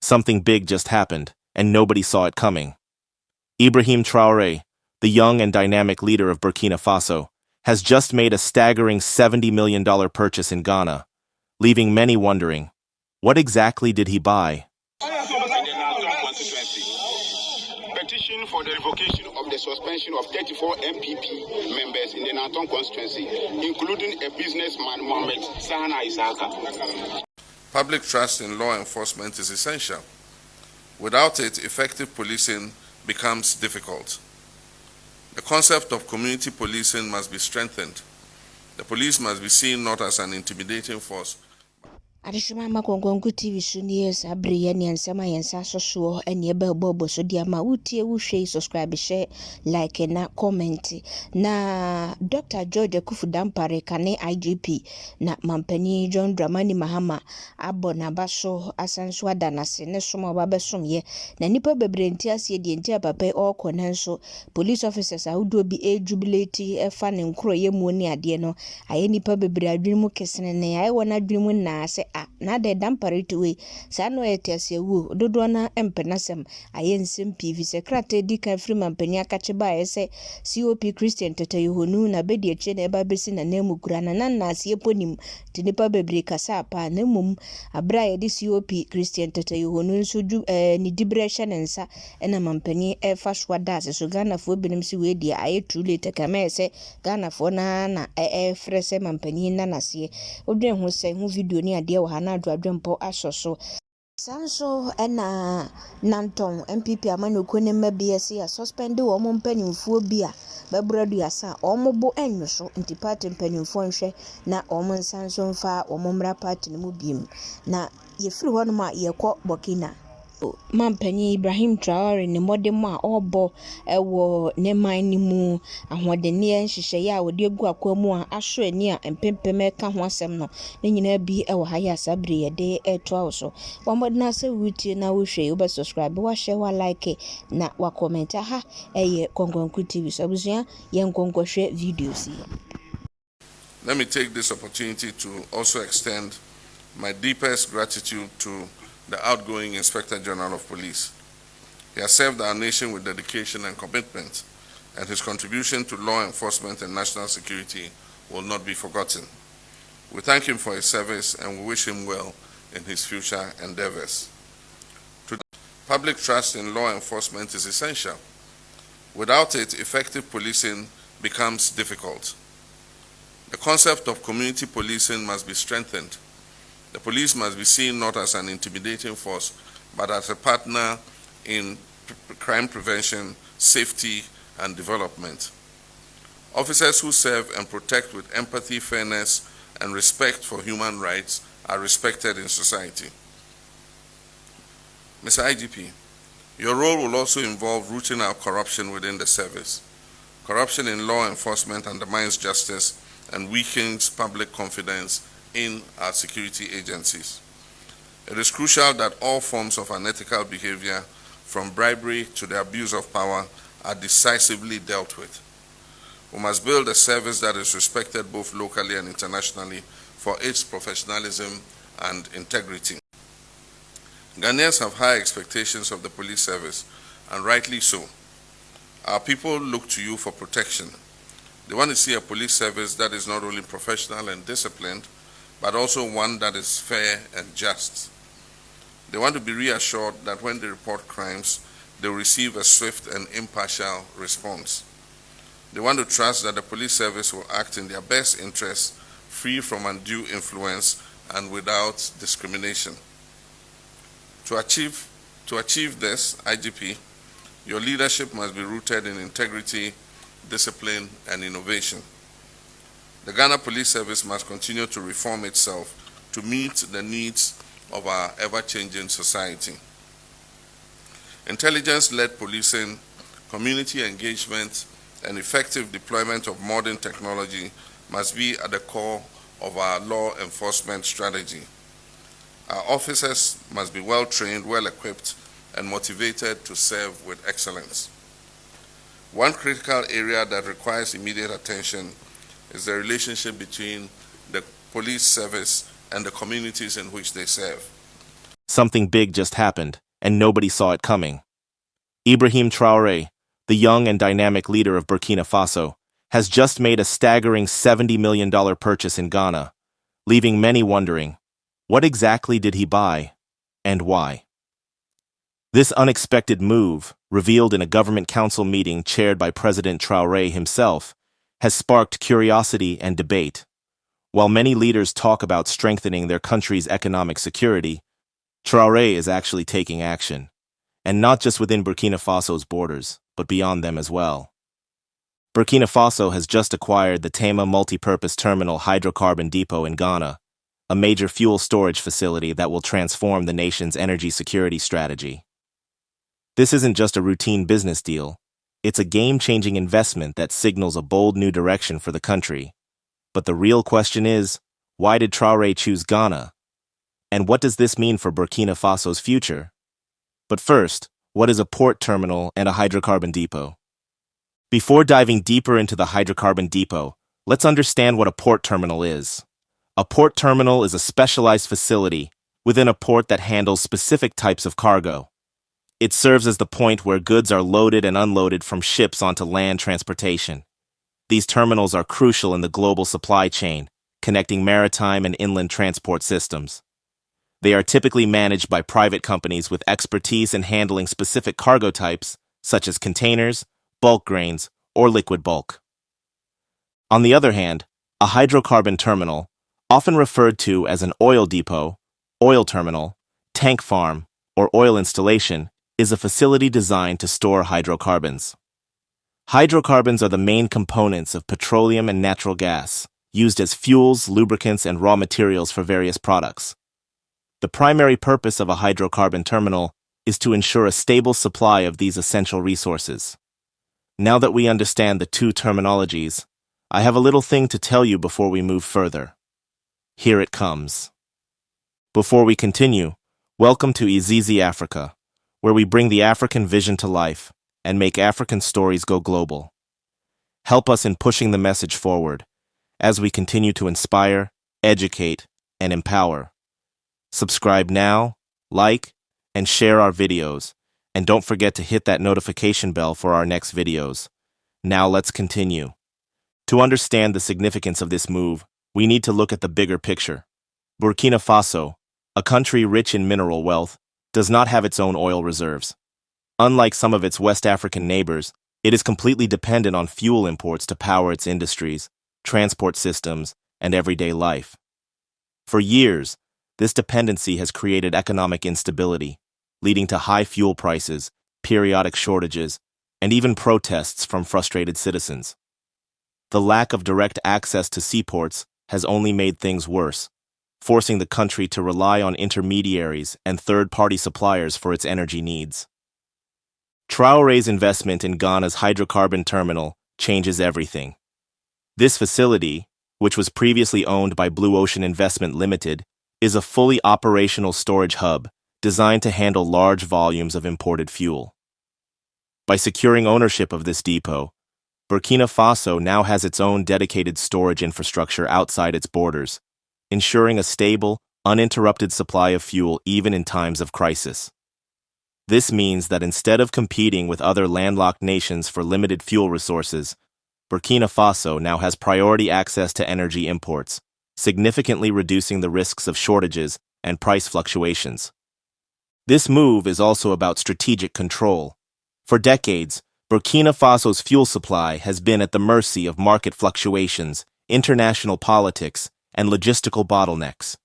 Something big just happened, and nobody saw it coming. Ibrahim Traore, the young and dynamic leader of Burkina Faso, has just made a staggering $70 million purchase in Ghana, leaving many wondering, what exactly did he buy? Constituency. Petition for the revocation of the suspension of 34 MPP members in the Nanton constituency, including a businessman, Mohamed Sahana Isaka. Public trust in law enforcement is essential. Without it, effective policing becomes difficult. The concept of community policing must be strengthened. The police must be seen not as an intimidating force. Adishima makongongu TV suniye sabri ya ni ansema yensa sosuo eni ebe bobo so diama utie ushe subscribe share like na comment na Dr. George Kufu Dampare kane IGP na mampani John Dramani Mahama abo na baso asanso adanase ne somo babesomye na nipa bebre nti ase die nti apape okonenso police officers awudo bi jubilate efa ne nkro ye mu ni ade no aye nipa bebre adwirimu kesene ne aye wona adwirimu na ase na de Dampare tuwe sano etiase wu dodo na empenasem ayensem PV secretary dika free mampani akache ba ese COP Christian tete yohonu na bedi eche na eba besi na nemu kura na nan na asie ponim tinipa bebre kasa pa na mum abra ye di COP Christian tete yohonu nso du ni dibresha nensa ena mampani fa swada se so Ghana fo binim si we dia aye too late kama ese Ghana fo na frese mampani na nasie odwen ho se hu video ni ade wa na adwadwempo asoso sanso ena nanton MPP amanoko ne mabs ya suspend wo mo mpanimfuo bia babradu asa omobo enwoso nti party mpanimfuo nhwe na omo nsanso mfa omo mra party ne mu biem na yefiri ho no ma yekọ Burkina Mampani Ibrahim Traore ne modem a obo ewo ne man ni mu ahodene nhihye ya wode egu akwamu a ahwe ani a empempem ka ho asem no ne nyina bi ewo ha ya sabre ye de eto so wamodna se wutie na wo hwe oba subscribe wa share wa like na wa comment ha eye Kongonku TV so abusua ye nkonko hwe videos. Let me take this opportunity to also extend my deepest gratitude to the outgoing Inspector General of Police. He has served our nation with dedication and commitment, and his contribution to law enforcement and national security will not be forgotten. We thank him for his service and we wish him well in his future endeavors. Public trust in law enforcement is essential. Without it, effective policing becomes difficult. The concept of community policing must be strengthened. The police must be seen not as an intimidating force, but as a partner in crime prevention, safety, and development. Officers who serve and protect with empathy, fairness, and respect for human rights are respected in society. Mr. IGP, your role will also involve rooting out corruption within the service. Corruption in law enforcement undermines justice and weakens public confidence in our security agencies. It is crucial that all forms of unethical behavior, from bribery to the abuse of power, are decisively dealt with. We must build a service that is respected both locally and internationally for its professionalism and integrity. Ghanaians have high expectations of the police service, and rightly so. Our people look to you for protection. They want to see a police service that is not only professional and disciplined, but also one that is fair and just. They want to be reassured that when they report crimes, they will receive a swift and impartial response. They want to trust that the police service will act in their best interests, free from undue influence and without discrimination. To achieve this, IGP, your leadership must be rooted in integrity, discipline, and innovation. The Ghana Police Service must continue to reform itself to meet the needs of our ever-changing society. Intelligence-led policing, community engagement, and effective deployment of modern technology must be at the core of our law enforcement strategy. Our officers must be well-trained, well-equipped, and motivated to serve with excellence. One critical area that requires immediate attention is the relationship between the police service and the communities in which they serve. something big just happened, and nobody saw it coming. Ibrahim Traore, the young and dynamic leader of Burkina Faso, has just made a staggering $70 million purchase in Ghana, leaving many wondering, what exactly did he buy, and why? This unexpected move, revealed in a government council meeting chaired by President Traore himself, has sparked curiosity and debate. While many leaders talk about strengthening their country's economic security, Traore is actually taking action, and not just within Burkina Faso's borders, but beyond them as well. Burkina Faso has just acquired the Tema Multipurpose Terminal hydrocarbon depot in Ghana, a major fuel storage facility that will transform the nation's energy security strategy. This isn't just a routine business deal, it's a game-changing investment that signals a bold new direction for the country. But the real question is, why did Traore choose Ghana? And what does this mean for Burkina Faso's future? But first, what is a port terminal and a hydrocarbon depot? Before diving deeper into the hydrocarbon depot, let's understand what a port terminal is. A port terminal is a specialized facility within a port that handles specific types of cargo. It serves as the point where goods are loaded and unloaded from ships onto land transportation. These terminals are crucial in the global supply chain, connecting maritime and inland transport systems. They are typically managed by private companies with expertise in handling specific cargo types, such as containers, bulk grains, or liquid bulk. On the other hand, a hydrocarbon terminal, often referred to as an oil depot, oil terminal, tank farm, or oil installation, is a facility designed to store hydrocarbons. Hydrocarbons are the main components of petroleum and natural gas, used as fuels, lubricants, and raw materials for various products. The primary purpose of a hydrocarbon terminal is to ensure a stable supply of these essential resources. Now that we understand the two terminologies, I have a little thing to tell you before we move further. Here it comes. Before we continue, welcome to Izizi Africa, where we bring the African vision to life and make African stories go global. Help us in pushing the message forward as we continue to inspire, educate, and empower. Subscribe now, like, and share our videos, and don't forget to hit that notification bell for our next videos. Now let's continue. To understand the significance of this move, we need to look at the bigger picture. Burkina Faso, a country rich in mineral wealth, does not have its own oil reserves. Unlike some of its West African neighbors, it is completely dependent on fuel imports to power its industries, transport systems, and everyday life. For years, this dependency has created economic instability, leading to high fuel prices, periodic shortages, and even protests from frustrated citizens. The lack of direct access to seaports has only made things worse, forcing the country to rely on intermediaries and third-party suppliers for its energy needs. Traore's investment in Ghana's hydrocarbon terminal changes everything. This facility, which was previously owned by Blue Ocean Investment Limited, is a fully operational storage hub designed to handle large volumes of imported fuel. By securing ownership of this depot, Burkina Faso now has its own dedicated storage infrastructure outside its borders, ensuring a stable, uninterrupted supply of fuel even in times of crisis. This means that instead of competing with other landlocked nations for limited fuel resources, Burkina Faso now has priority access to energy imports, significantly reducing the risks of shortages and price fluctuations. This move is also about strategic control. For decades, Burkina Faso's fuel supply has been at the mercy of market fluctuations, international politics, and logistical bottlenecks.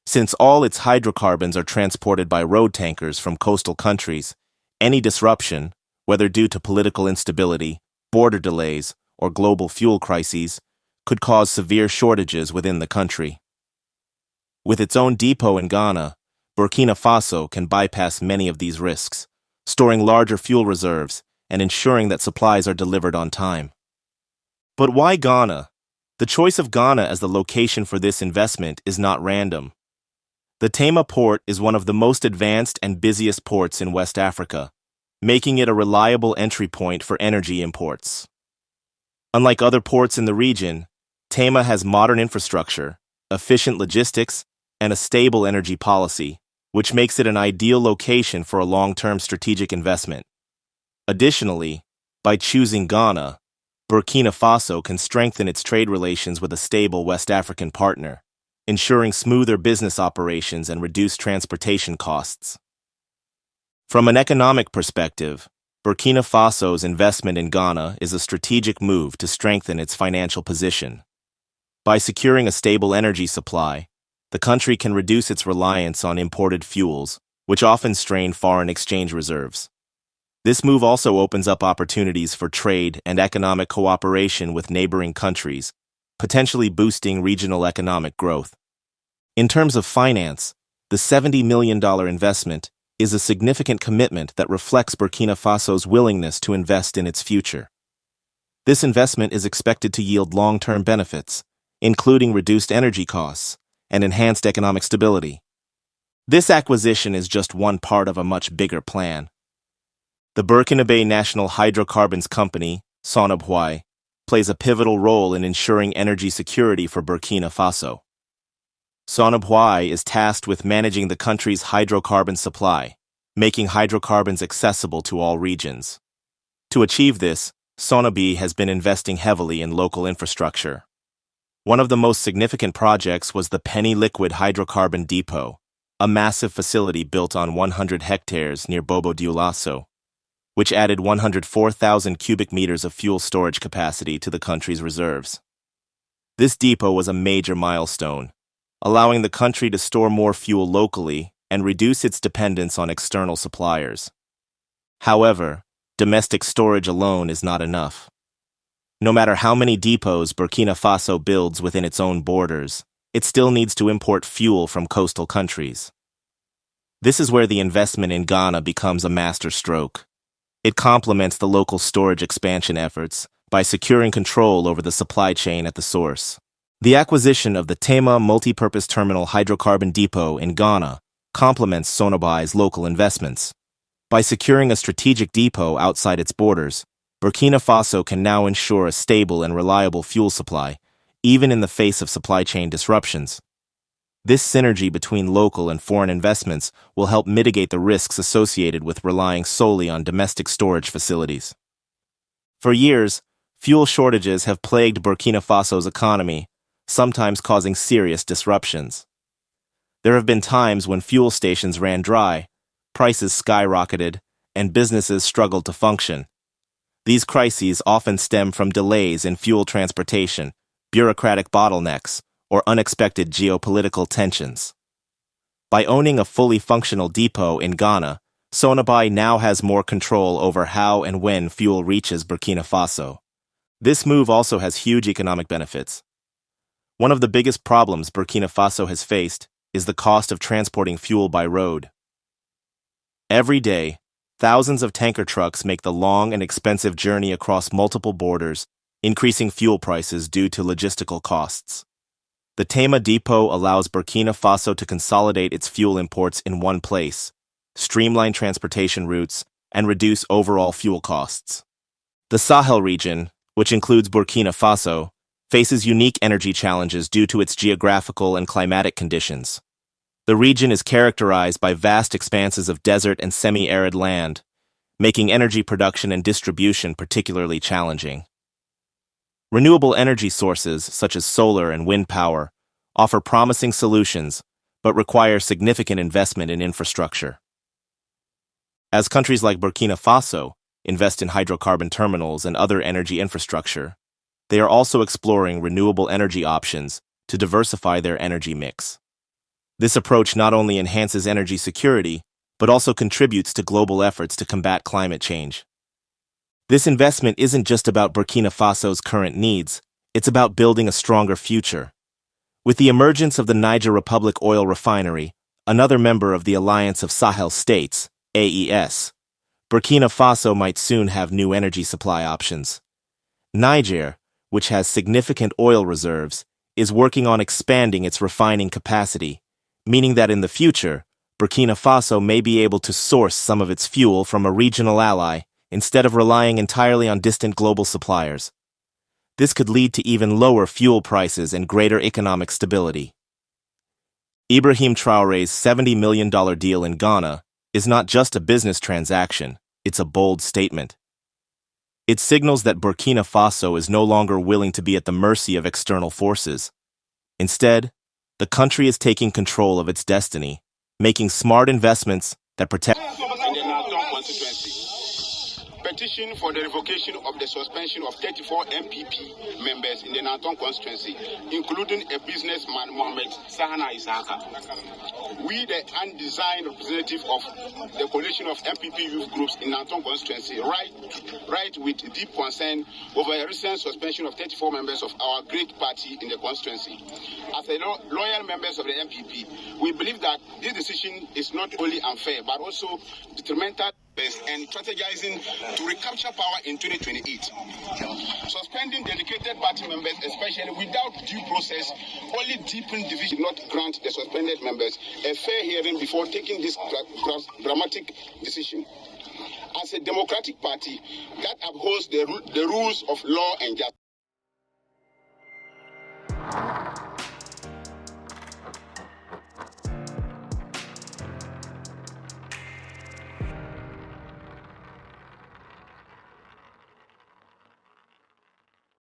Since all its hydrocarbons are transported by road tankers from coastal countries, any disruption, whether due to political instability, border delays, or global fuel crises, could cause severe shortages within the country. With its own depot in Ghana, Burkina Faso can bypass many of these risks, storing larger fuel reserves and ensuring that supplies are delivered on time. But why Ghana? The choice of Ghana as the location for this investment is not random. The Tema port is one of the most advanced and busiest ports in West Africa, making it a reliable entry point for energy imports. Unlike other ports in the region, Tema has modern infrastructure, efficient logistics, and a stable energy policy, which makes it an ideal location for a long-term strategic investment. Additionally, by choosing Ghana, Burkina Faso can strengthen its trade relations with a stable West African partner, ensuring smoother business operations and reduced transportation costs. From an economic perspective, Burkina Faso's investment in Ghana is a strategic move to strengthen its financial position. By securing a stable energy supply, the country can reduce its reliance on imported fuels, which often strain foreign exchange reserves. This move also opens up opportunities for trade and economic cooperation with neighboring countries, potentially boosting regional economic growth. In terms of finance, the $70 million investment is a significant commitment that reflects Burkina Faso's willingness to invest in its future. This investment is expected to yield long-term benefits, including reduced energy costs and enhanced economic stability. This acquisition is just one part of a much bigger plan. The Burkina National Hydrocarbons Company, Sonabwai, plays a pivotal role in ensuring energy security for Burkina Faso. Sonabwai is tasked with managing the country's hydrocarbon supply, making hydrocarbons accessible to all regions. To achieve this, Sonabwai has been investing heavily in local infrastructure. One of the most significant projects was the Penny Liquid Hydrocarbon Depot, a massive facility built on 100 hectares near Bobo Dioulasso, which added 104,000 cubic meters of fuel storage capacity to the country's reserves. This depot was a major milestone, allowing the country to store more fuel locally and reduce its dependence on external suppliers. However, domestic storage alone is not enough. No matter how many depots Burkina Faso builds within its own borders, it still needs to import fuel from coastal countries. This is where the investment in Ghana becomes a masterstroke. It complements the local storage expansion efforts by securing control over the supply chain at the source. The acquisition of the Tema Multipurpose Terminal Hydrocarbon Depot in Ghana complements Sonabwai's local investments. By securing a strategic depot outside its borders, Burkina Faso can now ensure a stable and reliable fuel supply, even in the face of supply chain disruptions. This synergy between local and foreign investments will help mitigate the risks associated with relying solely on domestic storage facilities. For years, fuel shortages have plagued Burkina Faso's economy, sometimes causing serious disruptions. There have been times when fuel stations ran dry, prices skyrocketed, and businesses struggled to function. These crises often stem from delays in fuel transportation, bureaucratic bottlenecks, or unexpected geopolitical tensions. By owning a fully functional depot in Ghana, Sonabwai now has more control over how and when fuel reaches Burkina Faso. This move also has huge economic benefits. One of the biggest problems Burkina Faso has faced is the cost of transporting fuel by road. Every day, thousands of tanker trucks make the long and expensive journey across multiple borders, increasing fuel prices due to logistical costs. The Tema Depot allows Burkina Faso to consolidate its fuel imports in one place, streamline transportation routes, and reduce overall fuel costs. The Sahel region, which includes Burkina Faso, faces unique energy challenges due to its geographical and climatic conditions. The region is characterized by vast expanses of desert and semi-arid land, making energy production and distribution particularly challenging. Renewable energy sources, such as solar and wind power, offer promising solutions, but require significant investment in infrastructure. As countries like Burkina Faso invest in hydrocarbon terminals and other energy infrastructure, they are also exploring renewable energy options to diversify their energy mix. This approach not only enhances energy security, but also contributes to global efforts to combat climate change. This investment isn't just about Burkina Faso's current needs, it's about building a stronger future. With the emergence of the Niger Republic Oil Refinery, another member of the Alliance of Sahel States, AES, Burkina Faso might soon have new energy supply options. Niger, which has significant oil reserves, is working on expanding its refining capacity, meaning that in the future, Burkina Faso may be able to source some of its fuel from a regional ally instead of relying entirely on distant global suppliers. This could lead to even lower fuel prices and greater economic stability. Ibrahim Traore's $70 million deal in Ghana is not just a business transaction, it's a bold statement. It signals that Burkina Faso is no longer willing to be at the mercy of external forces. Instead, the country is taking control of its destiny, making smart investments that protect. Petition for the revocation of the suspension of 34 MPP members in the Nanton constituency, including a businessman, Mohamed Isaka. We, the undesigned representative of the coalition of MPP youth groups in Nanton constituency, write with deep concern over a recent suspension of 34 members of our great party in the constituency. As a loyal members of the MPP, we believe that this decision is not only unfair, but also detrimental and strategizing to recapture power in 2028. Suspending dedicated party members, especially without due process, only deepen division, not grant the suspended members a fair hearing before taking this dramatic decision. As a democratic party that upholds the rules of law and justice.